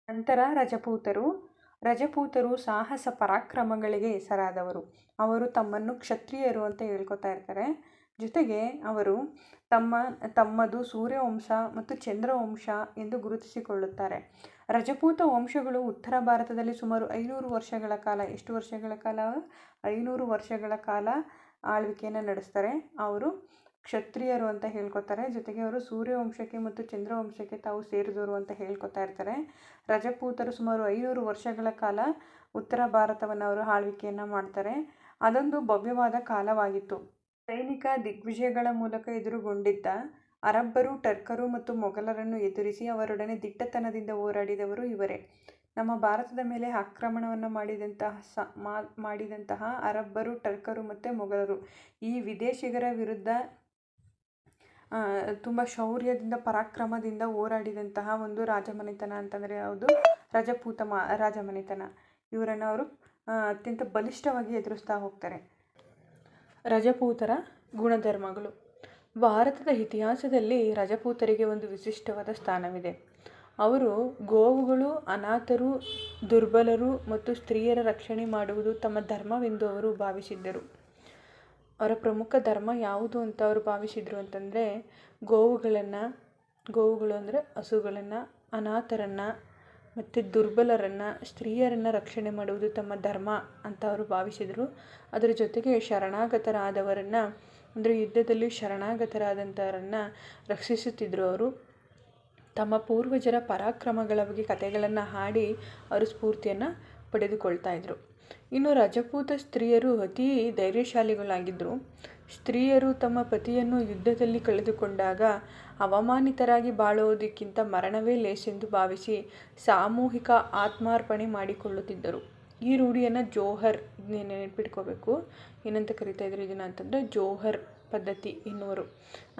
ನಂತರ ರಜಪೂತರು ಸಾಹಸ ಪರಾಕ್ರಮಗಳಿಗೆ ಹೆಸರಾದವರು. ಅವರು ತಮ್ಮನ್ನು ಕ್ಷತ್ರಿಯರು ಅಂತ ಹೇಳ್ಕೊತಾ ಇರ್ತಾರೆ. ಜೊತೆಗೆ ಅವರು ತಮ್ಮದು ಸೂರ್ಯವಂಶ ಮತ್ತು ಚಂದ್ರವಂಶ ಎಂದು ಗುರುತಿಸಿಕೊಳ್ಳುತ್ತಾರೆ. ರಜಪೂತ ವಂಶಗಳು ಉತ್ತರ ಭಾರತದಲ್ಲಿ ಸುಮಾರು 500 ವರ್ಷಗಳ ಕಾಲ 500 ವರ್ಷಗಳ ಕಾಲ ಆಳ್ವಿಕೆಯನ್ನು ನಡೆಸ್ತಾರೆ. ಅವರು ಕ್ಷತ್ರಿಯರು ಅಂತ ಹೇಳ್ಕೊತಾರೆ. ಜೊತೆಗೆ ಅವರು ಸೂರ್ಯವಂಶಕ್ಕೆ ಮತ್ತು ಚಂದ್ರವಂಶಕ್ಕೆ ತಾವು ಸೇರಿದವರು ಅಂತ ಹೇಳ್ಕೊತಾ ಇರ್ತಾರೆ. ರಜಪೂತರು ಸುಮಾರು 500 ವರ್ಷಗಳ ಕಾಲ ಉತ್ತರ ಭಾರತವನ್ನು ಅವರು ಆಳ್ವಿಕೆಯನ್ನು ಮಾಡ್ತಾರೆ. ಅದೊಂದು ಭವ್ಯವಾದ ಕಾಲವಾಗಿತ್ತು. ಸೈನಿಕ ದಿಗ್ವಿಜಯಗಳ ಮೂಲಕ ಎದುರುಗೊಂಡಿದ್ದ ಅರಬ್ಬರು, ಟರ್ಕರು ಮತ್ತು ಮೊಘಲರನ್ನು ಎದುರಿಸಿ ಅವರೊಡನೆ ದಿಟ್ಟತನದಿಂದ ಹೋರಾಡಿದವರು ಇವರೇ. ನಮ್ಮ ಭಾರತದ ಮೇಲೆ ಆಕ್ರಮಣವನ್ನು ಮಾಡಿದಂತಹ ಅರಬ್ಬರು, ಟರ್ಕರು ಮತ್ತು ಮೊಘಲರು ಈ ವಿದೇಶಿಗರ ವಿರುದ್ಧ ತುಂಬ ಶೌರ್ಯದಿಂದ ಪರಾಕ್ರಮದಿಂದ ಹೋರಾಡಿದಂತಹ ಒಂದು ರಾಜಮನೆತನ ಅಂತಂದರೆ ಯಾವುದು? ರಜಪೂತ ರಾಜಮನೆತನ. ಇವರನ್ನು ಅವರು ಅತ್ಯಂತ ಬಲಿಷ್ಠವಾಗಿ ಎದುರಿಸ್ತಾ ಹೋಗ್ತಾರೆ. ರಜಪೂತರ ಗುಣಧರ್ಮಗಳು. ಭಾರತದ ಇತಿಹಾಸದಲ್ಲಿ ರಜಪೂತರಿಗೆ ಒಂದು ವಿಶಿಷ್ಟವಾದ ಸ್ಥಾನವಿದೆ. ಅವರು ಗೋವುಗಳು, ಅನಾಥರು, ದುರ್ಬಲರು ಮತ್ತು ಸ್ತ್ರೀಯರ ರಕ್ಷಣೆ ಮಾಡುವುದು ತಮ್ಮ ಧರ್ಮವೆಂದು ಅವರು ಭಾವಿಸಿದ್ದರು. ಅವರ ಪ್ರಮುಖ ಧರ್ಮ ಯಾವುದು ಅಂತ ಅವರು ಭಾವಿಸಿದರು ಅಂತಂದರೆ ಗೋವುಗಳು ಅಂದರೆ ಹಸುಗಳನ್ನು, ಅನಾಥರನ್ನು ಮತ್ತು ದುರ್ಬಲರನ್ನು, ಸ್ತ್ರೀಯರನ್ನು ರಕ್ಷಣೆ ಮಾಡುವುದು ತಮ್ಮ ಧರ್ಮ ಅಂತ ಅವರು ಭಾವಿಸಿದರು. ಅದರ ಜೊತೆಗೆ ಶರಣಾಗತರಾದವರನ್ನು ಅಂದರೆ ಯುದ್ಧದಲ್ಲಿ ಶರಣಾಗತರಾದಂಥವರನ್ನು ರಕ್ಷಿಸುತ್ತಿದ್ದರು. ಅವರು ತಮ್ಮ ಪೂರ್ವಜರ ಪರಾಕ್ರಮಗಳ ಬಗ್ಗೆ ಕಥೆಗಳನ್ನು ಹಾಡಿ ಅವರು ಸ್ಫೂರ್ತಿಯನ್ನು ಪಡೆದುಕೊಳ್ತಾ ಇದ್ದರು. ಇನ್ನು ರಜಪೂತ ಸ್ತ್ರೀಯರು ಅತೀ ಧೈರ್ಯಶಾಲಿಗಳಾಗಿದ್ದರು. ಸ್ತ್ರೀಯರು ತಮ್ಮ ಪತಿಯನ್ನು ಯುದ್ಧದಲ್ಲಿ ಕಳೆದುಕೊಂಡಾಗ ಅವಮಾನಿತರಾಗಿ ಬಾಳುವುದಕ್ಕಿಂತ ಮರಣವೇ ಲೇಸೆಂದು ಭಾವಿಸಿ ಸಾಮೂಹಿಕ ಆತ್ಮಾರ್ಪಣೆ ಮಾಡಿಕೊಳ್ಳುತ್ತಿದ್ದರು. ಈ ರೂಢಿಯನ್ನು ಜೋಹರ್, ನೆನಪಿಟ್ಕೋಬೇಕು, ಏನಂತ ಕರಿತಾ ಇದ್ರು ಇದನ್ನು ಅಂತಂದರೆ ಜೋಹರ್ ಪದ್ಧತಿ ಎನ್ನುವರು.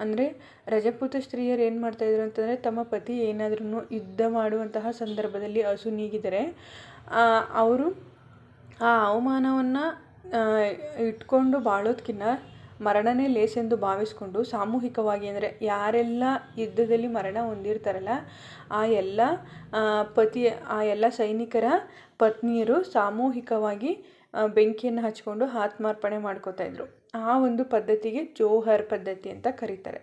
ಅಂದರೆ ರಜಪೂತ ಸ್ತ್ರೀಯರು ಏನು ಮಾಡ್ತಾಯಿದ್ರು ಅಂತಂದರೆ ತಮ್ಮ ಪತಿ ಏನಾದ್ರೂ ಯುದ್ಧ ಮಾಡುವಂತಹ ಸಂದರ್ಭದಲ್ಲಿ ಹಸು ನೀಗಿದರೆ ಅವರು ಆ ಅವಮಾನವನ್ನು ಇಟ್ಕೊಂಡು ಬಾಳೋದಕ್ಕಿಂತ ಮರಣನೇ ಲೇಸೆಂದು ಭಾವಿಸ್ಕೊಂಡು ಸಾಮೂಹಿಕವಾಗಿ ಅಂದರೆ ಯಾರೆಲ್ಲ ಯುದ್ಧದಲ್ಲಿ ಮರಣ ಹೊಂದಿರ್ತಾರಲ್ಲ ಆ ಎಲ್ಲ ಸೈನಿಕರ ಪತ್ನಿಯರು ಸಾಮೂಹಿಕವಾಗಿ ಬೆಂಕಿಯನ್ನು ಹಚ್ಕೊಂಡು ಆತ್ಮಾರ್ಪಣೆ ಮಾಡ್ಕೋತಾ ಇದ್ರು. ಆ ಒಂದು ಪದ್ಧತಿಗೆ ಜೋಹರ್ ಪದ್ಧತಿ ಅಂತ ಕರೀತಾರೆ.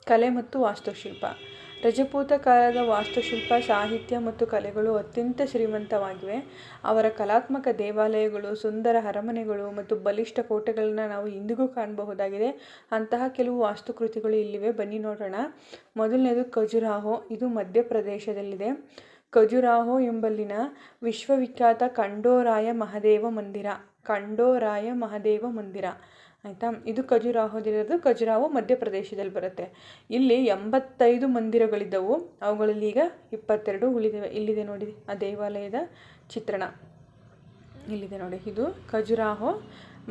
ಕಲೆ ಮತ್ತು ವಾಸ್ತುಶಿಲ್ಪ. ರಜಪೂತ ಕಾಲದ ವಾಸ್ತುಶಿಲ್ಪ, ಸಾಹಿತ್ಯ ಮತ್ತು ಕಲೆಗಳು ಅತ್ಯಂತ ಶ್ರೀಮಂತವಾಗಿವೆ. ಅವರ ಕಲಾತ್ಮಕ ದೇವಾಲಯಗಳು, ಸುಂದರ ಅರಮನೆಗಳು ಮತ್ತು ಬಲಿಷ್ಠ ಕೋಟೆಗಳನ್ನು ನಾವು ಇಂದಿಗೂ ಕಾಣಬಹುದಾಗಿದೆ. ಅಂತಹ ಕೆಲವು ವಾಸ್ತುಕೃತಿಗಳು ಇಲ್ಲಿವೆ, ಬನ್ನಿ ನೋಡೋಣ. ಮೊದಲನೇದು ಖಜುರಾಹೋ. ಇದು ಮಧ್ಯಪ್ರದೇಶದಲ್ಲಿದೆ. ಖಜುರಾಹೋ ಎಂಬಲ್ಲಿನ ವಿಶ್ವವಿಖ್ಯಾತ ಖಂಡೋರಾಯ ಮಹಾದೇವ ಮಂದಿರ ಆಯಿತಾ. ಇದು ಖಜುರಾಹೋದಿರೋದು. ಖಜುರಾಹೋ ಮಧ್ಯಪ್ರದೇಶದಲ್ಲಿ ಬರುತ್ತೆ. ಇಲ್ಲಿ 85 ಮಂದಿರಗಳಿದ್ದವು. ಅವುಗಳಲ್ಲಿ ಈಗ 22 ಉಳಿದಿವೆ. ಇಲ್ಲಿದೆ ನೋಡಿ ಆ ದೇವಾಲಯದ ಚಿತ್ರಣ ಇಲ್ಲಿದೆ ನೋಡಿ. ಇದು ಖಜುರಾಹೋ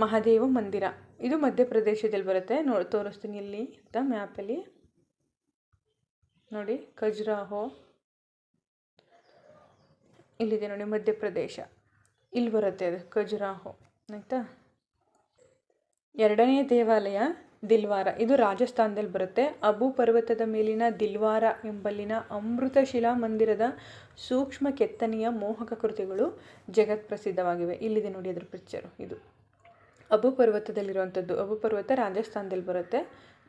ಮಹಾದೇವ ಮಂದಿರ. ಇದು ಮಧ್ಯಪ್ರದೇಶದಲ್ಲಿ ಬರುತ್ತೆ. ತೋರಿಸ್ತೀನಿ ಇಲ್ಲಿ ಅಂತ ಮ್ಯಾಪಲ್ಲಿ ನೋಡಿ. ಖಜುರಾಹೋ ಇಲ್ಲಿದೆ ನೋಡಿ, ಮಧ್ಯಪ್ರದೇಶ ಇಲ್ಲಿ ಬರುತ್ತೆ ಅದು ಖಜುರಾಹೋ ಆಯಿತಾ. ಎರಡನೆಯ ದೇವಾಲಯ ದಿಲ್ವಾರ. ಇದು ರಾಜಸ್ಥಾನದಲ್ಲಿ ಬರುತ್ತೆ. ಅಬು ಪರ್ವತದ ಮೇಲಿನ ದಿಲ್ವಾರ ಎಂಬಲ್ಲಿನ ಅಮೃತ ಶಿಲಾ ಮಂದಿರದ ಸೂಕ್ಷ್ಮ ಕೆತ್ತನೆಯ ಮೋಹಕ ಕೃತಿಗಳು ಜಗತ್ ಪ್ರಸಿದ್ಧವಾಗಿವೆ. ಇಲ್ಲಿದೆ ನೋಡಿ ಅದ್ರ ಪಿಕ್ಚರು. ಇದು ಅಬು ಪರ್ವತದಲ್ಲಿರುವಂಥದ್ದು. ಅಬು ಪರ್ವತ ರಾಜಸ್ಥಾನದಲ್ಲಿ ಬರುತ್ತೆ.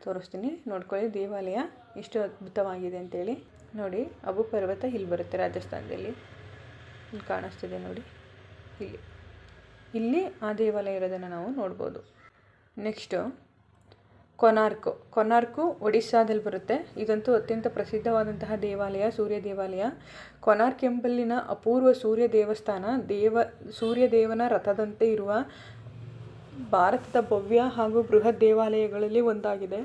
ತೋರಿಸ್ತೀನಿ ನೋಡ್ಕೊಳ್ಳಿ ದೇವಾಲಯ ಎಷ್ಟು ಅದ್ಭುತವಾಗಿದೆ ಅಂತೇಳಿ. ನೋಡಿ ಅಬು ಪರ್ವತ ಇಲ್ಲಿ ಬರುತ್ತೆ ರಾಜಸ್ಥಾನದಲ್ಲಿ. ಇಲ್ಲಿ ಕಾಣಿಸ್ತಿದೆ ನೋಡಿ. ಇಲ್ಲಿ ಆ ದೇವಾಲಯ ಇರೋದನ್ನು ನಾವು ನೋಡ್ಬೋದು. ನೆಕ್ಸ್ಟು ಕೊನಾರ್ಕು ಒಡಿಸ್ಸಾದಲ್ಲಿ ಬರುತ್ತೆ. ಇದಂತೂ ಅತ್ಯಂತ ಪ್ರಸಿದ್ಧವಾದಂತಹ ದೇವಾಲಯ, ಸೂರ್ಯ ದೇವಾಲಯ. ಕೊನಾರ್ಕ್ ಎಂಬಲ್ಲಿನ ಅಪೂರ್ವ ಸೂರ್ಯ ದೇವಸ್ಥಾನ ಸೂರ್ಯದೇವನ ರಥದಂತೆ ಇರುವ ಭಾರತದ ಭವ್ಯ ಹಾಗೂ ಬೃಹತ್ ದೇವಾಲಯಗಳಲ್ಲಿ ಒಂದಾಗಿದೆ.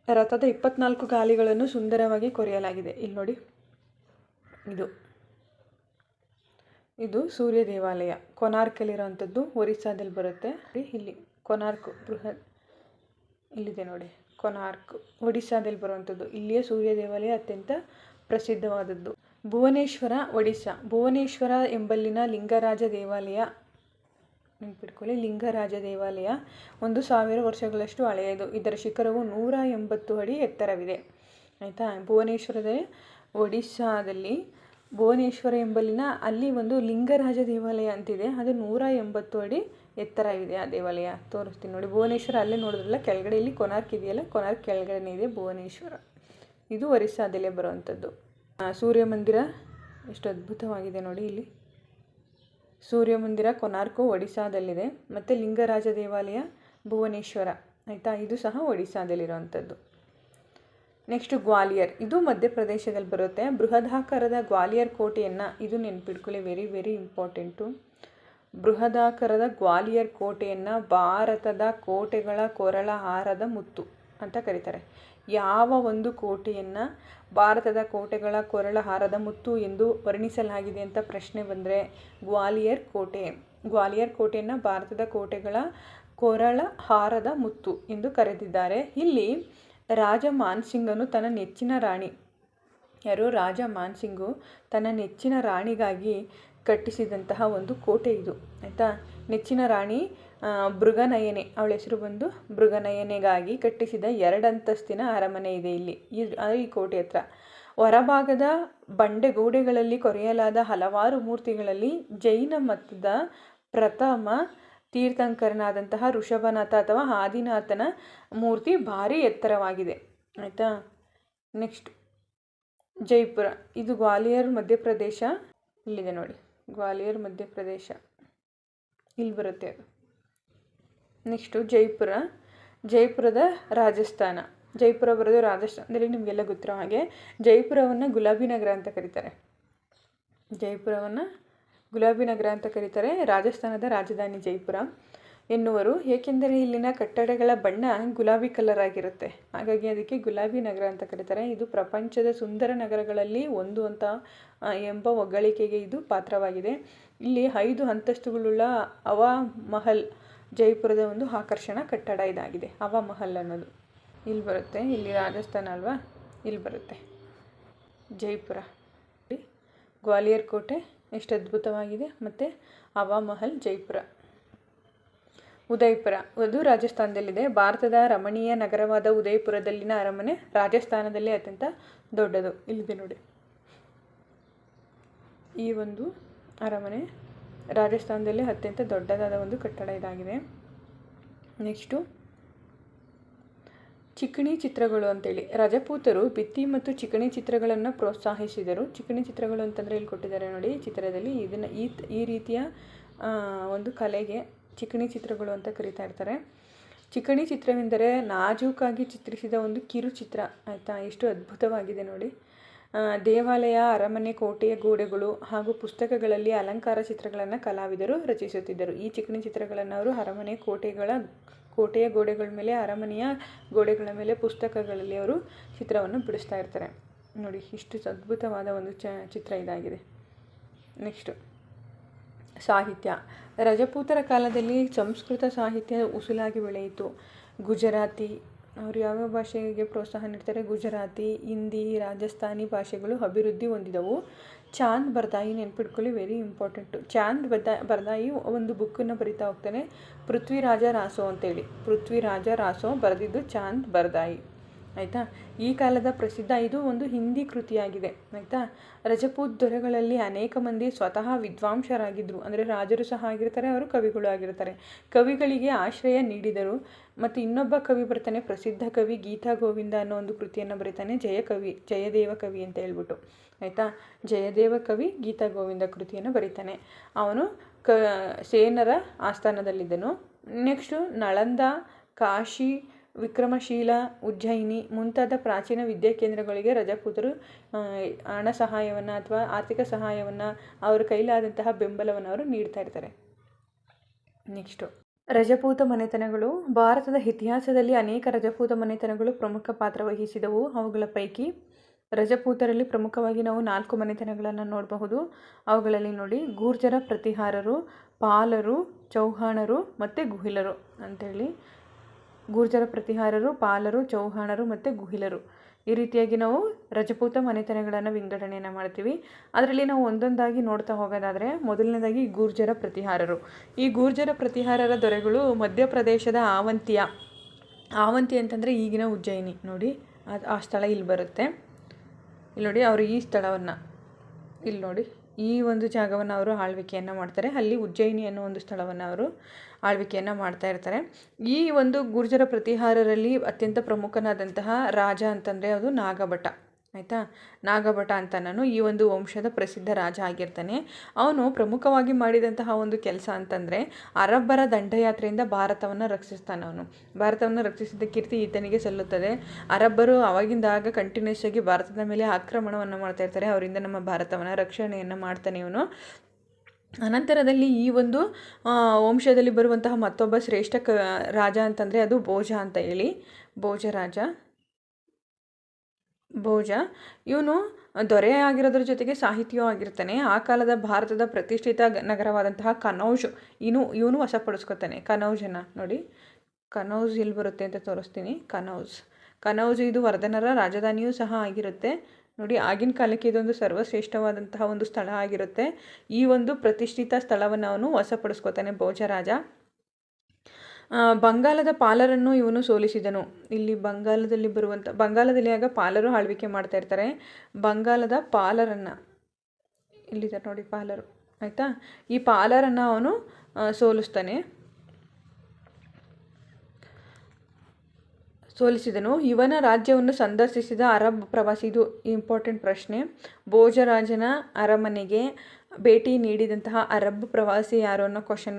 ರಥದ 24 ಗಾಲಿಗಳನ್ನು ಸುಂದರವಾಗಿ ಕೊರೆಯಲಾಗಿದೆ. ಇಲ್ಲಿ ನೋಡಿ, ಇದು ಸೂರ್ಯ ದೇವಾಲಯ ಕೊನಾರ್ಕಲ್ಲಿರೋವಂಥದ್ದು. ಒರಿಸ್ಸಾದಲ್ಲಿ ಬರುತ್ತೆ. ಇಲ್ಲಿ ಕೊನಾರ್ಕ್ ಬೃಹತ್ ಇಲ್ಲಿದೆ ನೋಡಿ. ಕೊನಾರ್ಕ್ ಒಡಿಸ್ಸಾದಲ್ಲಿ ಬರುವಂಥದ್ದು. ಇಲ್ಲಿಯ ಸೂರ್ಯ ದೇವಾಲಯ ಅತ್ಯಂತ ಪ್ರಸಿದ್ಧವಾದದ್ದು. ಭುವನೇಶ್ವರ, ಒಡಿಸ್ಸಾ. ಭುವನೇಶ್ವರ ಎಂಬಲ್ಲಿನ ಲಿಂಗರಾಜ ದೇವಾಲಯ ನೆನ್ಪಿಟ್ಕೊಳ್ಳಿ. ಲಿಂಗರಾಜ ದೇವಾಲಯ 1000 ವರ್ಷಗಳಷ್ಟು ಹಳೆಯದು. ಇದರ ಶಿಖರವು 180 ಅಡಿ ಎತ್ತರವಿದೆ. ಆಯಿತಾ. ಒಡಿಸ್ಸಾದಲ್ಲಿ ಭುವನೇಶ್ವರ ಎಂಬಲ್ಲಿನ ಅಲ್ಲಿ ಒಂದು ಲಿಂಗರಾಜ ದೇವಾಲಯ ಅಂತಿದೆ. ಅದು 180 ಅಡಿ ಎತ್ತರ ಇದೆ ಆ ದೇವಾಲಯ. ತೋರಿಸ್ತೀನಿ ನೋಡಿ. ಭುವನೇಶ್ವರ ಅಲ್ಲೇ ನೋಡಿದ್ರಲ್ಲ ಕೆಳಗಡೆ, ಇಲ್ಲಿ ಕೊನಾರ್ಕ್ ಇದೆಯಲ್ಲ, ಕೊನಾರ್ಕ್ ಕೆಳಗಡೆ ಇದೆ ಭುವನೇಶ್ವರ. ಇದು ಒರಿಸ್ಸಾದಲ್ಲೇ ಬರುವಂಥದ್ದು. ಸೂರ್ಯ ಮಂದಿರ ಎಷ್ಟು ಅದ್ಭುತವಾಗಿದೆ ನೋಡಿ. ಇಲ್ಲಿ ಸೂರ್ಯ ಮಂದಿರ ಕೊನಾರ್ಕು ಒಡಿಸ್ಸಾದಲ್ಲಿದೆ. ಮತ್ತು ಲಿಂಗರಾಜ ದೇವಾಲಯ ಭುವನೇಶ್ವರ, ಆಯಿತಾ. ಇದು ಸಹ ಒಡಿಸ್ಸಾದಲ್ಲಿರುವಂಥದ್ದು. ನೆಕ್ಸ್ಟು ಗ್ವಾಲಿಯರ್, ಇದು ಮಧ್ಯಪ್ರದೇಶದಲ್ಲಿ ಬರುತ್ತೆ. ಬೃಹದಾಕಾರದ ಗ್ವಾಲಿಯರ್ ಕೋಟೆಯನ್ನು, ಇದು ನೆನ್ಪಿಟ್ಕೊಳ್ಳಿ, ವೆರಿ ವೆರಿ ಇಂಪಾರ್ಟೆಂಟು. ಬೃಹದಾಕಾರದ ಗ್ವಾಲಿಯರ್ ಕೋಟೆಯನ್ನು ಭಾರತದ ಕೋಟೆಗಳ ಕೊರಳ ಹಾರದ ಮುತ್ತು ಅಂತ ಕರೀತಾರೆ. ಯಾವ ಒಂದು ಕೋಟೆಯನ್ನು ಭಾರತದ ಕೋಟೆಗಳ ಕೊರಳ ಹಾರದ ಮುತ್ತು ಎಂದು ವರ್ಣಿಸಲಾಗಿದೆ ಅಂತ ಪ್ರಶ್ನೆ ಬಂದರೆ ಗ್ವಾಲಿಯರ್ ಕೋಟೆ. ಗ್ವಾಲಿಯರ್ ಕೋಟೆಯನ್ನು ಭಾರತದ ಕೋಟೆಗಳ ಕೊರಳ ಹಾರದ ಮುತ್ತು ಎಂದು ಕರೆದಿದ್ದಾರೆ. ಇಲ್ಲಿ ರಾಜ ಮಾನ್ಸಿಂಗನು ತನ್ನ ನೆಚ್ಚಿನ ರಾಣಿ, ಯಾರು, ರಾಜ ಮಾನ್ಸಿಂಗು ತನ್ನ ನೆಚ್ಚಿನ ರಾಣಿಗಾಗಿ ಕಟ್ಟಿಸಿದಂತಹ ಒಂದು ಕೋಟೆ ಇದು, ಆಯಿತಾ. ನೆಚ್ಚಿನ ರಾಣಿ ಭೃಗನಯನೆ, ಅವಳ ಹೆಸರು ಬಂದು ಭೃಗನಯನೆಗಾಗಿ ಕಟ್ಟಿಸಿದ 2 ಅಂತಸ್ತಿನ ಅರಮನೆ ಇದೆ ಇಲ್ಲಿ ಈ ಕೋಟೆ ಹತ್ರ. ಹೊರಭಾಗದ ಬಂಡೆಗೋಡೆಗಳಲ್ಲಿ ಕೊರೆಯಲಾದ ಹಲವಾರು ಮೂರ್ತಿಗಳಲ್ಲಿ ಜೈನ ಮತದ ಪ್ರಥಮ ತೀರ್ಥಂಕರನಾದಂತಹ ಋಷಭನಾಥ ಅಥವಾ ಆದಿನಾಥನ ಮೂರ್ತಿ ಭಾರಿ ಎತ್ತರವಾಗಿದೆ, ಆಯಿತಾ. ನೆಕ್ಸ್ಟ್ ಜೈಪುರ, ಇದು ಗ್ವಾಲಿಯರ್ ಮಧ್ಯಪ್ರದೇಶ, ಇಲ್ಲಿದೆ ನೋಡಿ, ಗ್ವಾಲಿಯರ್ ಮಧ್ಯಪ್ರದೇಶ ಇಲ್ಲಿ ಬರುತ್ತೆ ಅದು. ನೆಕ್ಸ್ಟು ಜೈಪುರದ ರಾಜಸ್ಥಾನ. ಜೈಪುರ ಬರೋದು ರಾಜಸ್ಥಾನದಲ್ಲಿ, ನಿಮಗೆಲ್ಲ ಗೊತ್ತಿರೋ ಹಾಗೆ. ಜೈಪುರವನ್ನು ಗುಲಾಬಿ ನಗರ ಅಂತ ಕರೀತಾರೆ. ರಾಜಸ್ಥಾನದ ರಾಜಧಾನಿ ಜೈಪುರ ಎನ್ನುವರು, ಏಕೆಂದರೆ ಇಲ್ಲಿನ ಕಟ್ಟಡಗಳ ಬಣ್ಣ ಗುಲಾಬಿ ಕಲರ್ ಆಗಿರುತ್ತೆ, ಹಾಗಾಗಿ ಅದಕ್ಕೆ ಗುಲಾಬಿ ನಗರ ಅಂತ ಕರೀತಾರೆ. ಇದು ಪ್ರಪಂಚದ ಸುಂದರ ನಗರಗಳಲ್ಲಿ ಒಂದು ಅಂತ ಎಂಬ ಹೊಗಳಿಕೆಗೆ ಇದು ಪಾತ್ರವಾಗಿದೆ. ಇಲ್ಲಿ 5 ಅಂತಸ್ತುಗಳುಳ್ಳ ಹವಾ ಮಹಲ್ ಜೈಪುರದ ಒಂದು ಆಕರ್ಷಣಾ ಕಟ್ಟಡ ಇದಾಗಿದೆ. ಹವಾ ಮಹಲ್ ಅನ್ನೋದು ಇಲ್ಲಿ ಬರುತ್ತೆ. ಇಲ್ಲಿ ರಾಜಸ್ಥಾನ ಅಲ್ವಾ, ಇಲ್ಲಿ ಬರುತ್ತೆ ಜೈಪುರ. ಗ್ವಾಲಿಯರ್ ಕೋಟೆ ಎಷ್ಟು ಅದ್ಭುತವಾಗಿದೆ. ಮತ್ತು ಹವಾ ಮಹಲ್ ಜೈಪುರ. ಉದಯಪುರ, ಅದು ರಾಜಸ್ಥಾನದಲ್ಲಿದೆ. ಭಾರತದ ರಮಣೀಯ ನಗರವಾದ ಉದಯಪುರದಲ್ಲಿನ ಅರಮನೆ ರಾಜಸ್ಥಾನದಲ್ಲಿ ಅತ್ಯಂತ ದೊಡ್ಡದು. ಇಲ್ಲಿದೆ ನೋಡಿ, ಈ ಒಂದು ಅರಮನೆ ರಾಜಸ್ಥಾನದಲ್ಲಿ ಅತ್ಯಂತ ದೊಡ್ಡದಾದ ಒಂದು ಕಟ್ಟಡ ಇದಾಗಿದೆ. ನೆಕ್ಸ್ಟು ಚಿಕಣಿ ಚಿತ್ರಗಳು ಅಂತೇಳಿ. ರಜಪೂತರು ಭಿತ್ತಿ ಮತ್ತು ಚಿಕಣಿ ಚಿತ್ರಗಳನ್ನು ಪ್ರೋತ್ಸಾಹಿಸಿದರು. ಚಿಕಣಿ ಚಿತ್ರಗಳು ಅಂತಂದರೆ ಇಲ್ಲಿ ಕೊಟ್ಟಿದ್ದಾರೆ ನೋಡಿ ಚಿತ್ರದಲ್ಲಿ. ಇದನ್ನು ಈ ರೀತಿಯ ಒಂದು ಕಲೆಗೆ ಚಿಕಣಿ ಚಿತ್ರಗಳು ಅಂತ ಕರೀತಾ ಇರ್ತಾರೆ. ಚಿಕಣಿ ಚಿತ್ರವೆಂದರೆ ನಾಜೂಕಾಗಿ ಚಿತ್ರಿಸಿದ ಒಂದು ಕಿರುಚಿತ್ರ, ಆಯಿತಾ. ಎಷ್ಟು ಅದ್ಭುತವಾಗಿದೆ ನೋಡಿ. ದೇವಾಲಯ, ಅರಮನೆ, ಕೋಟೆಯ ಗೋಡೆಗಳು ಹಾಗೂ ಪುಸ್ತಕಗಳಲ್ಲಿ ಅಲಂಕಾರ ಚಿತ್ರಗಳನ್ನು ಕಲಾವಿದರು ರಚಿಸುತ್ತಿದ್ದರು. ಈ ಚಿಕಣಿ ಚಿತ್ರಗಳನ್ನು ಅವರು ಅರಮನೆ, ಕೋಟೆಯ ಗೋಡೆಗಳ ಮೇಲೆ, ಅರಮನೆಯ ಗೋಡೆಗಳ ಮೇಲೆ, ಪುಸ್ತಕಗಳಲ್ಲಿ ಅವರು ಚಿತ್ರವನ್ನು ಬಿಡಿಸ್ತಾ ಇರ್ತಾರೆ ನೋಡಿ. ಇಷ್ಟು ಅದ್ಭುತವಾದ ಒಂದು ಚಿತ್ರ ಇದಾಗಿದೆ. ನೆಕ್ಸ್ಟು ಸಾಹಿತ್ಯ. ರಜಪೂತರ ಕಾಲದಲ್ಲಿ ಸಂಸ್ಕೃತ ಸಾಹಿತ್ಯ ಉಸುಲಾಗಿ ಬೆಳೆಯಿತು. ಗುಜರಾತಿ, ಅವರು ಯಾವ್ಯಾವ ಭಾಷೆಗೆ ಪ್ರೋತ್ಸಾಹ ನೀಡ್ತಾರೆ? ಗುಜರಾತಿ, ಹಿಂದಿ, ರಾಜಸ್ಥಾನಿ ಭಾಷೆಗಳು ಅಭಿವೃದ್ಧಿ ಹೊಂದಿದವು. ಚಾಂದ್ ಬರ್ದಾಯಿ ನೆನ್ಪಿಟ್ಕೊಳ್ಳಿ, ವೆರಿ ಇಂಪಾರ್ಟೆಂಟು. ಚಾಂದ್ ಬರ್ದಾಯಿ ಒಂದು ಬುಕ್ಕನ್ನು ಬರಿತಾ ಹೋಗ್ತಾನೆ, ಪೃಥ್ವಿರಾಜ ರಾಸೋ ಅಂತೇಳಿ. ಪೃಥ್ವಿರಾಜ ರಾಸೋ ಬರೆದಿದ್ದು ಚಾಂದ್ ಬರ್ದಾಯಿ, ಆಯಿತಾ. ಈ ಕಾಲದ ಪ್ರಸಿದ್ಧ, ಇದು ಒಂದು ಹಿಂದಿ ಕೃತಿಯಾಗಿದೆ, ಆಯಿತಾ. ರಜಪೂತ್ ದೊರೆಗಳಲ್ಲಿ ಅನೇಕ ಮಂದಿ ಸ್ವತಃ ವಿದ್ವಾಂಸರಾಗಿದ್ದರು, ಅಂದರೆ ರಾಜರು ಸಹ ಆಗಿರ್ತಾರೆ, ಅವರು ಕವಿಗಳು ಆಗಿರ್ತಾರೆ. ಕವಿಗಳಿಗೆ ಆಶ್ರಯ ನೀಡಿದರು. ಮತ್ತು ಇನ್ನೊಬ್ಬ ಕವಿ ಬರ್ತಾನೆ, ಪ್ರಸಿದ್ಧ ಕವಿ ಗೀತಾ ಗೋವಿಂದ ಅನ್ನೋ ಒಂದು ಕೃತಿಯನ್ನು ಬರೀತಾನೆ. ಜಯದೇವ ಕವಿ ಅಂತ ಹೇಳ್ಬಿಟ್ಟು, ಆಯಿತಾ. ಜಯದೇವ ಕವಿ ಗೀತಾ ಗೋವಿಂದ ಕೃತಿಯನ್ನು ಬರೀತಾನೆ. ಅವನು ಸೇನರ ಆಸ್ಥಾನದಲ್ಲಿದ್ದನು. ನೆಕ್ಸ್ಟು ನಳಂದ, ಕಾಶಿ, ವಿಕ್ರಮಶೀಲ, ಉಜ್ಜಯಿನಿ ಮುಂತಾದ ಪ್ರಾಚೀನ ವಿದ್ಯಾಕೇಂದ್ರಗಳಿಗೆ ರಜಪೂತರು ಹಣ ಸಹಾಯವನ್ನು ಅಥವಾ ಆರ್ಥಿಕ ಸಹಾಯವನ್ನು, ಅವರ ಕೈಲಾದಂತಹ ಬೆಂಬಲವನ್ನು ಅವರು ನೀಡ್ತಾ ಇರ್ತಾರೆ. ನೆಕ್ಸ್ಟು ರಜಪೂತ ಮನೆತನಗಳು. ಭಾರತದ ಇತಿಹಾಸದಲ್ಲಿ ಅನೇಕ ರಜಪೂತ ಮನೆತನಗಳು ಪ್ರಮುಖ ಪಾತ್ರ ವಹಿಸಿದವು. ಅವುಗಳ ಪೈಕಿ ರಜಪೂತರಲ್ಲಿ ಪ್ರಮುಖವಾಗಿ ನಾವು 4 ಮನೆತನಗಳನ್ನು ನೋಡಬಹುದು. ಅವುಗಳಲ್ಲಿ ನೋಡಿ, ಗೂರ್ಜರ ಪ್ರತಿಹಾರರು, ಪಾಲರು, ಚೌಹಾಣರು ಮತ್ತು ಗುಹಿಲರು ಅಂತೇಳಿ. ಗೂರ್ಜರ ಪ್ರತಿಹಾರರು, ಪಾಲರು, ಚೌಹಾಣರು ಮತ್ತು ಗುಹಿಲರು, ಈ ರೀತಿಯಾಗಿ ನಾವು ರಜಪೂತ ಮನೆತನಗಳನ್ನು ವಿಂಗಡಣೆಯನ್ನು ಮಾಡ್ತೀವಿ. ಅದರಲ್ಲಿ ನಾವು ಒಂದೊಂದಾಗಿ ನೋಡ್ತಾ ಹೋಗೋದಾದರೆ, ಮೊದಲನೇದಾಗಿ ಗೂರ್ಜರ ಪ್ರತಿಹಾರರು. ಈ ಗೂರ್ಜರ ಪ್ರತಿಹಾರರ ದೊರೆಗಳು ಮಧ್ಯಪ್ರದೇಶದ ಆವಂತಿ ಅಂತಂದರೆ ಈಗಿನ ಉಜ್ಜಯಿನಿ ನೋಡಿ, ಆ ಸ್ಥಳ ಇಲ್ಲಿ ಬರುತ್ತೆ. ಇಲ್ಲಿ ನೋಡಿ ಅವರು ಈ ಸ್ಥಳವನ್ನು ಇಲ್ಲಿ ನೋಡಿ ಈ ಒಂದು ಜಾಗವನ್ನು ಅವರು ಆಳ್ವಿಕೆಯನ್ನು ಮಾಡ್ತಾರೆ. ಅಲ್ಲಿ ಉಜ್ಜಯಿನಿ ಅನ್ನೋ ಒಂದು ಸ್ಥಳವನ್ನು ಅವರು ಆಳ್ವಿಕೆಯನ್ನು ಮಾಡ್ತಾ ಇರ್ತಾರೆ. ಈ ಒಂದು ಗುರ್ಜರ ಪ್ರತಿಹಾರರಲ್ಲಿ ಅತ್ಯಂತ ಪ್ರಮುಖನಾದಂತಹ ರಾಜ ಅಂತಂದರೆ ಅದು ನಾಗಭಟ. ಆಯಿತಾ, ನಾಗಭಟ ಅಂತ ನಾನು ಈ ಒಂದು ವಂಶದ ಪ್ರಸಿದ್ಧ ರಾಜ ಆಗಿರ್ತಾನೆ. ಅವನು ಪ್ರಮುಖವಾಗಿ ಮಾಡಿದಂತಹ ಒಂದು ಕೆಲಸ ಅಂತಂದರೆ ಅರಬ್ಬರ ದಂಡಯಾತ್ರೆಯಿಂದ ಭಾರತವನ್ನು ರಕ್ಷಿಸ್ತಾನೆ. ಅವನು ಭಾರತವನ್ನು ರಕ್ಷಿಸಿದ ಕೀರ್ತಿ ಈತನಿಗೆ ಸಲ್ಲುತ್ತದೆ. ಅರಬ್ಬರು ಆವಾಗಿಂದಾಗ ಕಂಟಿನ್ಯೂಸ್ ಆಗಿ ಭಾರತದ ಮೇಲೆ ಆಕ್ರಮಣವನ್ನು ಮಾಡ್ತಾ ಇರ್ತಾರೆ. ಅವರಿಂದ ನಮ್ಮ ಭಾರತವನ್ನು ರಕ್ಷಣೆಯನ್ನು ಮಾಡ್ತಾನೆ ಇವನು. ಅನಂತರದಲ್ಲಿ ಈ ಒಂದು ವಂಶದಲ್ಲಿ ಬರುವಂತಹ ಮತ್ತೊಬ್ಬ ಶ್ರೇಷ್ಠ ರಾಜ ಅಂತಂದರೆ ಅದು ಭೋಜ ಅಂತ ಹೇಳಿ, ಭೋಜ ರಾಜ. ಭೋಜ ಇವನು ದೊರೆ ಆಗಿರೋದ್ರ ಜೊತೆಗೆ ಸಾಹಿತಿಯೂ ಆಗಿರ್ತಾನೆ. ಆ ಕಾಲದ ಭಾರತದ ಪ್ರತಿಷ್ಠಿತ ನಗರವಾದಂತಹ ಕನೌಜ್ ಇವನು ವಶಪಡಿಸ್ಕೊತಾನೆ. ಕನೌಜನ್ನು ನೋಡಿ, ಕನೌಜ್ ಎಲ್ಲಿ ಬರುತ್ತೆ ಅಂತ ತೋರಿಸ್ತೀನಿ. ಕನೌಜ್ ಇದು ವರ್ಧನರ ರಾಜಧಾನಿಯೂ ಸಹ ಆಗಿರುತ್ತೆ. ನೋಡಿ, ಆಗಿನ ಕಾಲಕ್ಕೆ ಇದೊಂದು ಸರ್ವಶ್ರೇಷ್ಠವಾದಂತಹ ಒಂದು ಸ್ಥಳ ಆಗಿರುತ್ತೆ. ಈ ಒಂದು ಪ್ರತಿಷ್ಠಿತ ಸ್ಥಳವನ್ನು ಅವನು ವಶಪಡಿಸ್ಕೊತಾನೆ ಭೋಜರಾಜ. ಬಂಗಾಲದ ಪಾಲರನ್ನು ಇವನು ಸೋಲಿಸಿದನು. ಇಲ್ಲಿ ಬಂಗಾಲದಲ್ಲಿ ಆಗ ಪಾಲರು ಆಳ್ವಿಕೆ ಮಾಡ್ತಾ ಇರ್ತಾರೆ. ಬಂಗಾಲದ ಪಾಲರನ್ನು ಇಲ್ಲಿದ್ದಾರೆ ನೋಡಿ, ಪಾಲರು. ಆಯಿತಾ, ಈ ಪಾಲರನ್ನು ಅವನು ಸೋಲಿಸಿದನು. ಇವನ ರಾಜ್ಯವನ್ನು ಸಂದರ್ಶಿಸಿದ ಅರಬ್ ಪ್ರವಾಸಿ, ಇದು ಇಂಪಾರ್ಟೆಂಟ್ ಪ್ರಶ್ನೆ, ಭೋಜರಾಜನ ಅರಮನೆಗೆ ಭೇಟಿ ನೀಡಿದಂತಹ ಅರಬ್ ಪ್ರವಾಸಿ ಯಾರು ಅನ್ನೋ ಕ್ವಶನ್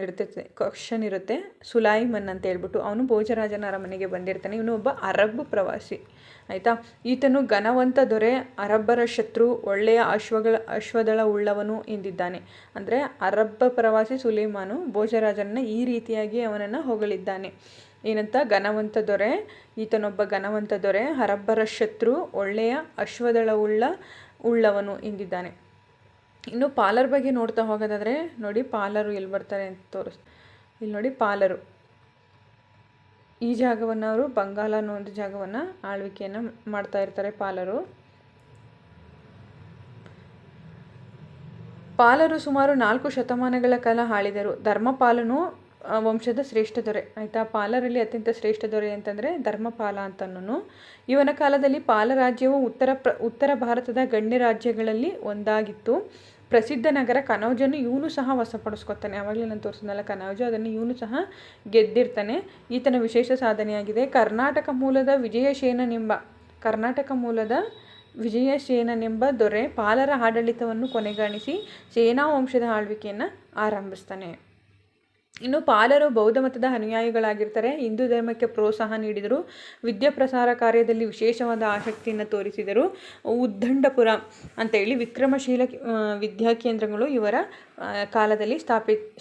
ಇರುತ್ತೆ. ಸುಲೈಮನ್ ಅಂತ ಹೇಳ್ಬಿಟ್ಟು ಅವನು ಭೋಜರಾಜನ ಅರಮನೆಗೆ ಬಂದಿರ್ತಾನೆ. ಇವನು ಒಬ್ಬ ಅರಬ್ ಪ್ರವಾಸಿ. ಆಯಿತಾ, ಈತನು ಘನವಂತ ದೊರೆ, ಅರಬ್ಬರ ಶತ್ರು, ಒಳ್ಳೆಯ ಅಶ್ವದಳ ಉಳ್ಳವನು ಎಂದಿದ್ದಾನೆ. ಅಂದರೆ ಅರಬ್ ಪ್ರವಾಸಿ ಸುಲೈಮಾನು ಭೋಜರಾಜನನ್ನು ಈ ರೀತಿಯಾಗಿ ಅವನನ್ನು ಹೊಗಳಿದ್ದಾನೆ. ಏನಂತ? ಘನವಂತ ದೊರೆ, ಈತನೊಬ್ಬ ಘನವಂತ ದೊರೆ, ಅರಬ್ಬರ ಶತ್ರು, ಒಳ್ಳೆಯ ಅಶ್ವದಳ ಉಳ್ಳವನು ಎಂದಿದ್ದಾನೆ. ಇನ್ನು ಪಾಲರ್ ಬಗ್ಗೆ ನೋಡ್ತಾ ಹೋಗೋದಾದರೆ ನೋಡಿ, ಪಾಲರು ಎಲ್ಲಿ ಬರ್ತಾರೆ ಅಂತ ಇಲ್ಲಿ ನೋಡಿ, ಪಾಲರು ಈ ಜಾಗವನ್ನು ಅವರು ಬಂಗಾಲ ಅನ್ನೋ ಒಂದು ಜಾಗವನ್ನು ಆಳ್ವಿಕೆಯನ್ನು ಮಾಡ್ತಾ ಇರ್ತಾರೆ. ಪಾಲರು ಸುಮಾರು 4 ಶತಮಾನಗಳ ಕಾಲ ಆಳಿದರು. ಧರ್ಮಪಾಲನು ವಂಶದ ಶ್ರೇಷ್ಠ ದೊರೆ. ಆಯಿತಾ, ಪಾಲರಲ್ಲಿ ಅತ್ಯಂತ ಶ್ರೇಷ್ಠ ದೊರೆ ಅಂತಂದರೆ ಧರ್ಮಪಾಲ ಅಂತನೂ. ಇವನ ಕಾಲದಲ್ಲಿ ಪಾಲ ರಾಜ್ಯವು ಉತ್ತರ ಭಾರತದ ಗಣ್ಯ ರಾಜ್ಯಗಳಲ್ಲಿ ಒಂದಾಗಿತ್ತು. ಪ್ರಸಿದ್ಧ ನಗರ ಕನೌಜನ್ನು ಇವನು ಸಹ ವಶಪಡಿಸ್ಕೊತಾನೆ. ಆವಾಗಲೇ ನಾನು ತೋರಿಸಿದ್ನಲ್ಲ ಕನೌಜ, ಅದನ್ನು ಇವನು ಸಹ ಗೆದ್ದಿರ್ತಾನೆ. ಈತನ ವಿಶೇಷ ಸಾಧನೆಯಾಗಿದೆ. ಕರ್ನಾಟಕ ಮೂಲದ ವಿಜಯಸೇನನೆಂಬ ದೊರೆ ಪಾಲರ ಆಡಳಿತವನ್ನು ಕೊನೆಗಾಣಿಸಿ ಸೇನಾ ವಂಶದ ಆಳ್ವಿಕೆಯನ್ನು ಆರಂಭಿಸ್ತಾನೆ. ಇನ್ನು ಪಾಲರು ಬೌದ್ಧ ಮತದ ಅನುಯಾಯಿಗಳಾಗಿರ್ತಾರೆ. ಹಿಂದೂ ಧರ್ಮಕ್ಕೆ ಪ್ರೋತ್ಸಾಹ ನೀಡಿದರು. ವಿದ್ಯಾಪ್ರಸಾರ ಕಾರ್ಯದಲ್ಲಿ ವಿಶೇಷವಾದ ಆಸಕ್ತಿಯನ್ನು ತೋರಿಸಿದರು. ಉದ್ದಂಡಪುರ ಅಂತೇಳಿ ವಿಕ್ರಮಶೀಲ ವಿದ್ಯಾಕೇಂದ್ರಗಳು ಇವರ ಕಾಲದಲ್ಲಿ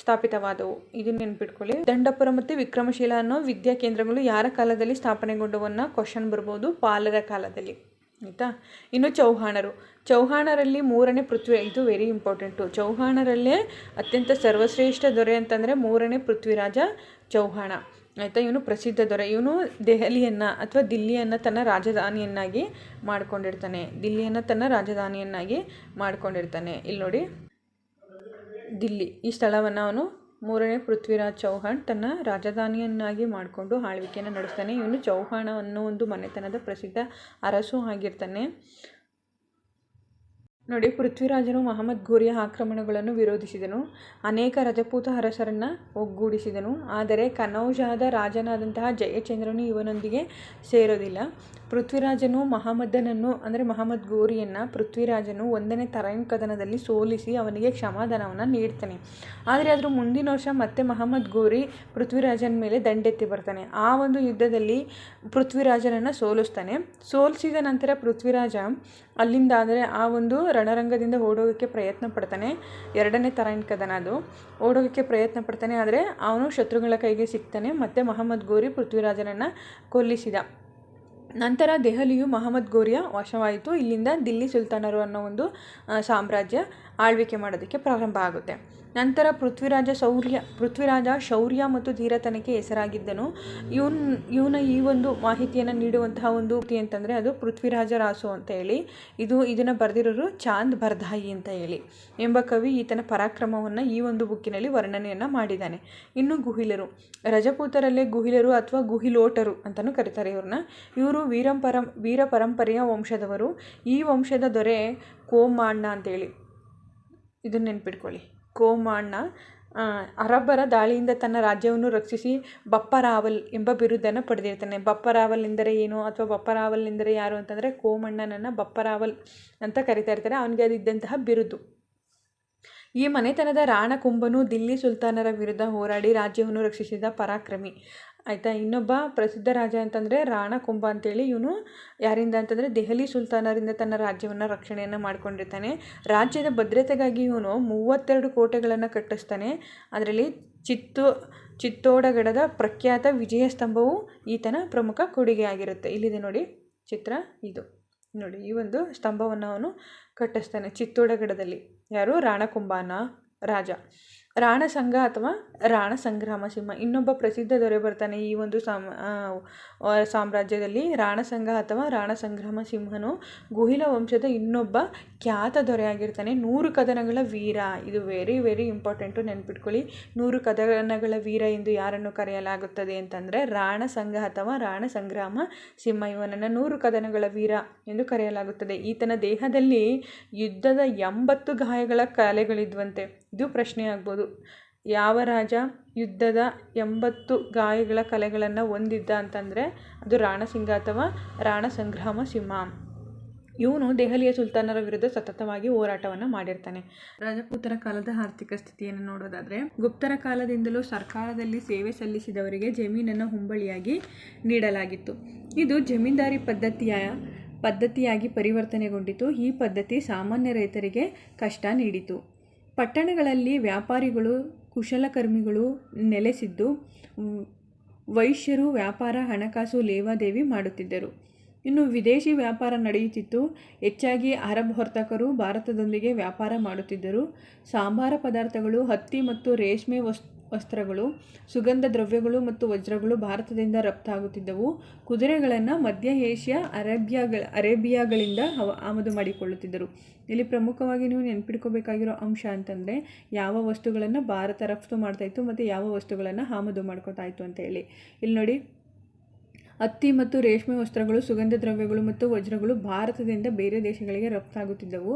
ಸ್ಥಾಪಿತವಾದವು. ಇದನ್ನು ನೆನ್ಪಿಟ್ಕೊಳ್ಳಿ. ದಂಡಪುರ ಮತ್ತು ವಿಕ್ರಮಶೀಲ ಅನ್ನೋ ವಿದ್ಯಾಕೇಂದ್ರಗಳು ಯಾರ ಕಾಲದಲ್ಲಿ ಸ್ಥಾಪನೆಗೊಂಡವನ್ನ ಕ್ವಶನ್ ಬರ್ಬೋದು, ಪಾಲರ ಕಾಲದಲ್ಲಿ. ಆಯಿತಾ, ಇನ್ನು ಚೌಹಾಣರಲ್ಲಿ 3ನೇ ಪೃಥ್ವಿ, ಇದು ವೆರಿ ಇಂಪಾರ್ಟೆಂಟು. ಚೌಹಾಣರಲ್ಲೇ ಅತ್ಯಂತ ಸರ್ವಶ್ರೇಷ್ಠ ದೊರೆ ಅಂತಂದರೆ 3ನೇ ಪೃಥ್ವಿರಾಜ ಚೌಹಾಣ. ಆಯಿತಾ, ಇವನು ಪ್ರಸಿದ್ಧ ದೊರೆ. ಇವನು ದೆಹಲಿಯನ್ನು ಅಥವಾ ದಿಲ್ಲಿಯನ್ನು ತನ್ನ ರಾಜಧಾನಿಯನ್ನಾಗಿ ಮಾಡ್ಕೊಂಡಿರ್ತಾನೆ. ಇಲ್ಲಿ ನೋಡಿ, ದಿಲ್ಲಿ ಈ ಸ್ಥಳವನ್ನು ಅವನು 3ನೇ ಪೃಥ್ವಿರಾಜ್ ಚೌಹಾಣ್ ತನ್ನ ರಾಜಧಾನಿಯನ್ನಾಗಿ ಮಾಡಿಕೊಂಡು ಆಳ್ವಿಕೆಯನ್ನು ನಡೆಸ್ತಾನೆ. ಇವನು ಚೌಹಾಣ ಅನ್ನೋ ಒಂದು ಮನೆತನದ ಪ್ರಸಿದ್ಧ ಅರಸು ಆಗಿರ್ತಾನೆ. ನೋಡಿ, ಪೃಥ್ವಿರಾಜನು ಮಹಮ್ಮದ್ ಘೋರಿಯ ಆಕ್ರಮಣಗಳನ್ನು ವಿರೋಧಿಸಿದನು. ಅನೇಕ ರಜಪೂತ ಅರಸರನ್ನು ಒಗ್ಗೂಡಿಸಿದನು. ಆದರೆ ಕನೌಜಾದ ರಾಜನಾದಂತಹ ಜಯಚಂದ್ರನು ಇವನೊಂದಿಗೆ ಸೇರೋದಿಲ್ಲ. ಪೃಥ್ವಿರಾಜನು ಮಹಮ್ಮದ್ ಘೋರಿಯನ್ನು ಪೃಥ್ವಿರಾಜನು 1ನೇ ತರೈನ್ ಕದನದಲ್ಲಿ ಸೋಲಿಸಿ ಅವನಿಗೆ ಕ್ಷಮಾದಾನವನ್ನು ನೀಡ್ತಾನೆ. ಆದರೆ ಅದರ ಮುಂದಿನ ವರ್ಷ ಮತ್ತೆ ಮಹಮ್ಮದ್ ಘೋರಿ ಪೃಥ್ವಿರಾಜನ ಮೇಲೆ ದಂಡೆತ್ತಿ ಬರ್ತಾನೆ. ಆ ಒಂದು ಯುದ್ಧದಲ್ಲಿ ಪೃಥ್ವಿರಾಜನನ್ನು ಸೋಲಿಸಿದ ನಂತರ ಪೃಥ್ವಿರಾಜ ಅಲ್ಲಿಂದ ಆ ಒಂದು ರಣರಂಗದಿಂದ ಓಡೋಗೋಕ್ಕೆ ಪ್ರಯತ್ನ ಪಡ್ತಾನೆ. 2ನೇ ತರೈನ್ ಕದನ ಅದು. ಓಡೋಗೋಕ್ಕೆ ಪ್ರಯತ್ನ ಪಡ್ತಾನೆ, ಆದರೆ ಅವನು ಶತ್ರುಗಳ ಕೈಗೆ ಸಿಗ್ತಾನೆ. ಮತ್ತು ಮಹಮ್ಮದ್ ಘೋರಿ ಪೃಥ್ವಿರಾಜನನ್ನು ಕೊಲ್ಲಿಸಿದ ನಂತರ ದೆಹಲಿಯು ಮಹಮ್ಮದ್ ಘೋರಿಯ ವಶವಾಯಿತು. ಇಲ್ಲಿಂದ ದಿಲ್ಲಿ ಸುಲ್ತಾನರು ಅನ್ನೋ ಒಂದು ಸಾಮ್ರಾಜ್ಯ ಆಳ್ವಿಕೆ ಮಾಡೋದಕ್ಕೆ ಪ್ರಾರಂಭ ಆಗುತ್ತೆ. ನಂತರ ಪೃಥ್ವಿರಾಜ ಶೌರ್ಯ ಮತ್ತು ಧೀರತನಕ್ಕೆ ಹೆಸರಾಗಿದ್ದನು. ಇವನ ಈ ಒಂದು ಮಾಹಿತಿಯನ್ನು ನೀಡುವಂತಹ ಒಂದು ಅಂತಂದರೆ ಅದು ಪೃಥ್ವಿರಾಜ ರಾಸು ಅಂತ ಹೇಳಿ. ಇದನ್ನು ಬರೆದಿರೋರು ಚಾಂದ್ ಬರ್ಧಾಯಿ ಅಂತ ಹೇಳಿ ಎಂಬ ಕವಿ ಈತನ ಪರಾಕ್ರಮವನ್ನು ಈ ಒಂದು ಬುಕ್ಕಿನಲ್ಲಿ ವರ್ಣನೆಯನ್ನು ಮಾಡಿದ್ದಾನೆ. ಇನ್ನು ಗುಹಿಲರು, ರಜಪೂತರಲ್ಲೇ ಗುಹಿಲರು ಅಥವಾ ಗುಹಿಲೋಟರು ಅಂತಲೂ ಕರೀತಾರೆ ಇವ್ರನ್ನ. ಇವರು ವೀರ ಪರಂಪರೆಯ ವಂಶದವರು. ಈ ವಂಶದ ದೊರೆ ಕೋಮಾಣ್ಣ ಅಂತೇಳಿ, ಇದನ್ನು ನೆನ್ಪಿಟ್ಕೊಳ್ಳಿ. ಕೋಮಾಣ್ಣ ಅರಬ್ಬರ ದಾಳಿಯಿಂದ ತನ್ನ ರಾಜ್ಯವನ್ನು ರಕ್ಷಿಸಿ ಬಪ್ಪರಾವಲ್ ಎಂಬ ಬಿರುದನ್ನು ಪಡೆದಿರ್ತಾನೆ. ಬಪ್ಪರಾವಲ್ ಎಂದರೆ ಏನು ಅಥವಾ ಬಪ್ಪರಾವಲ್ ಎಂದರೆ ಯಾರು ಅಂತಂದರೆ ಕೋಮಣ್ಣನನ್ನು ಬಪ್ಪರಾವಲ್ ಅಂತ ಕರಿತಾ ಇರ್ತಾರೆ. ಅವನಿಗೆ ಅದಿದ್ದಂತಹ ಬಿರುದು. ಈ ಮನೆತನದ ರಾಣ ಕುಂಭನು ದಿಲ್ಲಿ ಸುಲ್ತಾನರ ವಿರುದ್ಧ ಹೋರಾಡಿ ರಾಜ್ಯವನ್ನು ರಕ್ಷಿಸಿದ ಪರಾಕ್ರಮಿ. ಆಯಿತಾ. ಇನ್ನೊಬ್ಬ ಪ್ರಸಿದ್ಧ ರಾಜ ಅಂತಂದರೆ ರಾಣ ಕುಂಭ ಅಂತೇಳಿ. ಇವನು ಯಾರಿಂದ ಅಂತಂದರೆ ದೆಹಲಿ ಸುಲ್ತಾನರಿಂದ ತನ್ನ ರಾಜ್ಯವನ್ನು ರಕ್ಷಣೆಯನ್ನು ಮಾಡ್ಕೊಂಡಿರ್ತಾನೆ. ರಾಜ್ಯದ ಭದ್ರತೆಗಾಗಿ ಇವನು 32 ಕೋಟೆಗಳನ್ನು ಕಟ್ಟಿಸ್ತಾನೆ. ಅದರಲ್ಲಿ ಚಿತ್ತೋಡಗಡದ ಪ್ರಖ್ಯಾತ ವಿಜಯ ಸ್ತಂಭವು ಈತನ ಪ್ರಮುಖ ಕೊಡುಗೆಯಾಗಿರುತ್ತೆ. ಇಲ್ಲಿದೆ ನೋಡಿ ಚಿತ್ರ, ಇದು ನೋಡಿ, ಈ ಒಂದು ಸ್ತಂಭವನ್ನು ಅವನು ಕಟ್ಟಿಸ್ತಾನೆ ಚಿತ್ತೋಡಗಡದಲ್ಲಿ. ಯಾರು? ರಾಣಕುಂಭನ ರಾಜ. ರಾಣಸಂಗ ಅಥವಾ ರಾಣ ಸಂಗ್ರಾಮ ಸಿಂಹ, ಇನ್ನೊಬ್ಬ ಪ್ರಸಿದ್ಧ ದೊರೆ ಬರ್ತಾನೆ ಈ ಒಂದು ಸಾಮ್ರಾಜ್ಯದಲ್ಲಿ. ರಾಣಸಂಗ ಅಥವಾ ರಾಣ ಸಂಗ್ರಾಮ ಸಿಂಹನು ಗುಹಿಲ ವಂಶದ ಇನ್ನೊಬ್ಬ ಖ್ಯಾತ ದೊರೆಯಾಗಿರ್ತಾನೆ. 100 ಕದನಗಳ ವೀರ. ಇದು ವೆರಿ ವೆರಿ ಇಂಪಾರ್ಟೆಂಟು, ನೆನ್ಪಿಟ್ಕೊಳ್ಳಿ. 100 ಕದನಗಳ ವೀರ ಎಂದು ಯಾರನ್ನು ಕರೆಯಲಾಗುತ್ತದೆ ಅಂತಂದರೆ ರಾಣಸಂಗ ಅಥವಾ ರಾಣ ಸಂಗ್ರಾಮ ಸಿಂಹ. ಇವನನ್ನು 100 ಕದನಗಳ ವೀರ ಎಂದು ಕರೆಯಲಾಗುತ್ತದೆ. ಈತನ ದೇಹದಲ್ಲಿ ಯುದ್ಧದ 80 ಗಾಯಗಳ ಕಲೆಗಳಿದ್ವಂತೆ. ಇದು ಪ್ರಶ್ನೆ ಆಗ್ಬೋದು. ಯಾವ ರಾಜ ಯುದ್ಧದ 80 ಗಾಯಗಳ ಕಲೆಗಳನ್ನು ಹೊಂದಿದ್ದ ಅಂತಂದರೆ ಅದು ರಾಣಸಿಂಗ ಅಥವಾ ರಾಣ ಸಂಗ್ರಾಮ ಸಿಂಹ. ಇವನು ದೆಹಲಿಯ ಸುಲ್ತಾನರ ವಿರುದ್ಧ ಸತತವಾಗಿ ಹೋರಾಟವನ್ನು ಮಾಡಿರ್ತಾನೆ. ರಾಜಪೂತರ ಕಾಲದ ಆರ್ಥಿಕ ಸ್ಥಿತಿಯನ್ನು ನೋಡೋದಾದರೆ, ಗುಪ್ತರ ಕಾಲದಿಂದಲೂ ಸರ್ಕಾರದಲ್ಲಿ ಸೇವೆ ಸಲ್ಲಿಸಿದವರಿಗೆ ಜಮೀನನ್ನು ಹುಂಬಳಿಯಾಗಿ ನೀಡಲಾಗಿತ್ತು. ಇದು ಜಮೀನ್ದಾರಿ ಪದ್ಧತಿಯಾಗಿ ಪರಿವರ್ತನೆಗೊಂಡಿತು. ಈ ಪದ್ಧತಿ ಸಾಮಾನ್ಯ ರೈತರಿಗೆ ಕಷ್ಟ ನೀಡಿತು. ಪಟ್ಟಣಗಳಲ್ಲಿ ವ್ಯಾಪಾರಿಗಳು, ಕುಶಲಕರ್ಮಿಗಳು ನೆಲೆಸಿದ್ದು ವೈಶ್ಯರು ವ್ಯಾಪಾರ, ಹಣಕಾಸು ಲೇವಾದೇವಿ ಮಾಡುತ್ತಿದ್ದರು. ಇನ್ನು ವಿದೇಶಿ ವ್ಯಾಪಾರ ನಡೆಯುತ್ತಿತ್ತು. ಹೆಚ್ಚಾಗಿ ಅರಬ್ ವರ್ತಕರು ಭಾರತದೊಂದಿಗೆ ವ್ಯಾಪಾರ ಮಾಡುತ್ತಿದ್ದರು. ಸಾಂಬಾರ ಪದಾರ್ಥಗಳು, ಹತ್ತಿ ಮತ್ತು ರೇಷ್ಮೆ ವಸ್ತ್ರಗಳು, ಸುಗಂಧ ದ್ರವ್ಯಗಳು ಮತ್ತು ವಜ್ರಗಳು ಭಾರತದಿಂದ ರಫ್ತಾಗುತ್ತಿದ್ದವು. ಕುದುರೆಗಳನ್ನು ಮಧ್ಯ ಏಷ್ಯಾ, ಅರೇಬಿಯಾಗಳಿಂದ ಆಮದು ಮಾಡಿಕೊಳ್ಳುತ್ತಿದ್ದರು. ಇಲ್ಲಿ ಪ್ರಮುಖವಾಗಿ ನೀವು ನೆನ್ಪಿಟ್ಕೋಬೇಕಾಗಿರೋ ಅಂಶ ಅಂತಂದರೆ ಯಾವ ವಸ್ತುಗಳನ್ನು ಭಾರತ ರಫ್ತು ಮಾಡ್ತಾಯಿತ್ತು ಮತ್ತು ಯಾವ ವಸ್ತುಗಳನ್ನು ಆಮದು ಮಾಡ್ಕೋತಾ ಇತ್ತು ಅಂತ ಹೇಳಿ. ಇಲ್ಲಿ ನೋಡಿ, ಹತ್ತಿ ಮತ್ತು ರೇಷ್ಮೆ ವಸ್ತ್ರಗಳು, ಸುಗಂಧ ದ್ರವ್ಯಗಳು ಮತ್ತು ವಜ್ರಗಳು ಭಾರತದಿಂದ ಬೇರೆ ದೇಶಗಳಿಗೆ ರಫ್ತಾಗುತ್ತಿದ್ದವು.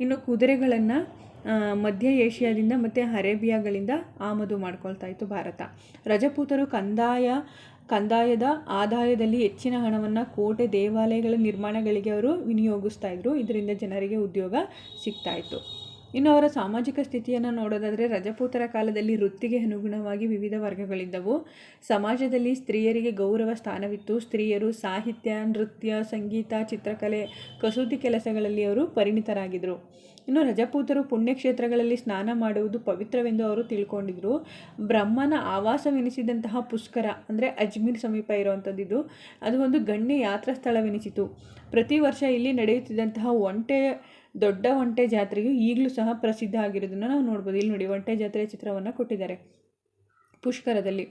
ಇನ್ನು ಕುದುರೆಗಳನ್ನು ಮಧ್ಯ ಏಷ್ಯಾದಿಂದ ಮತ್ತು ಅರೇಬಿಯಾಗಳಿಂದ ಆಮದು ಮಾಡ್ಕೊಳ್ತಾ ಇತ್ತು ಭಾರತ. ರಜಪೂತರು ಕಂದಾಯದ ಆದಾಯದಲ್ಲಿ ಹೆಚ್ಚಿನ ಹಣವನ್ನು ಕೋಟೆ, ದೇವಾಲಯಗಳ ನಿರ್ಮಾಣಗಳಿಗೆ ಅವರು ವಿನಿಯೋಗಿಸ್ತಾ ಇದ್ರು. ಇದರಿಂದ ಜನರಿಗೆ ಉದ್ಯೋಗ ಸಿಗ್ತಾ ಇತ್ತು. ಇನ್ನು ಅವರ ಸಾಮಾಜಿಕ ಸ್ಥಿತಿಯನ್ನು ನೋಡೋದಾದರೆ, ರಜಪೂತರ ಕಾಲದಲ್ಲಿ ವೃತ್ತಿಗೆ ಅನುಗುಣವಾಗಿ ವಿವಿಧ ವರ್ಗಗಳಿದ್ದವು. ಸಮಾಜದಲ್ಲಿ ಸ್ತ್ರೀಯರಿಗೆ ಗೌರವ ಸ್ಥಾನವಿತ್ತು. ಸ್ತ್ರೀಯರು ಸಾಹಿತ್ಯ, ನೃತ್ಯ, ಸಂಗೀತ, ಚಿತ್ರಕಲೆ, ಕಸೂತಿ ಕೆಲಸಗಳಲ್ಲಿ ಅವರು ಪರಿಣಿತರಾಗಿದ್ದರು. ಇನ್ನು ರಜಪೂತರು ಪುಣ್ಯಕ್ಷೇತ್ರಗಳಲ್ಲಿ ಸ್ನಾನ ಮಾಡುವುದು ಪವಿತ್ರವೆಂದು ಅವರು ತಿಳ್ಕೊಂಡಿದ್ರು. ಬ್ರಹ್ಮನ ಆವಾಸವೆನಿಸಿದಂತಹ ಪುಷ್ಕರ ಅಂದರೆ ಅಜ್ಮೀರ್ ಸಮೀಪ ಇರುವಂಥದ್ದು, ಅದು ಒಂದು ಗಣ್ಯ ಯಾತ್ರಾ ಸ್ಥಳವೆನಿಸಿತು. ಪ್ರತಿ ವರ್ಷ ಇಲ್ಲಿ ನಡೆಯುತ್ತಿದ್ದಂತಹ ದೊಡ್ಡ ಒಂಟೆ ಜಾತ್ರೆಯು ಈಗಲೂ ಸಹ ಪ್ರಸಿದ್ಧ ಆಗಿರೋದನ್ನು ನಾವು ನೋಡ್ಬೋದು. ಇಲ್ಲಿ ನೋಡಿ, ಒಂಟೆ ಜಾತ್ರೆಯ ಚಿತ್ರವನ್ನು ಕೊಟ್ಟಿದ್ದಾರೆ ಪುಷ್ಕರದಲ್ಲಿ.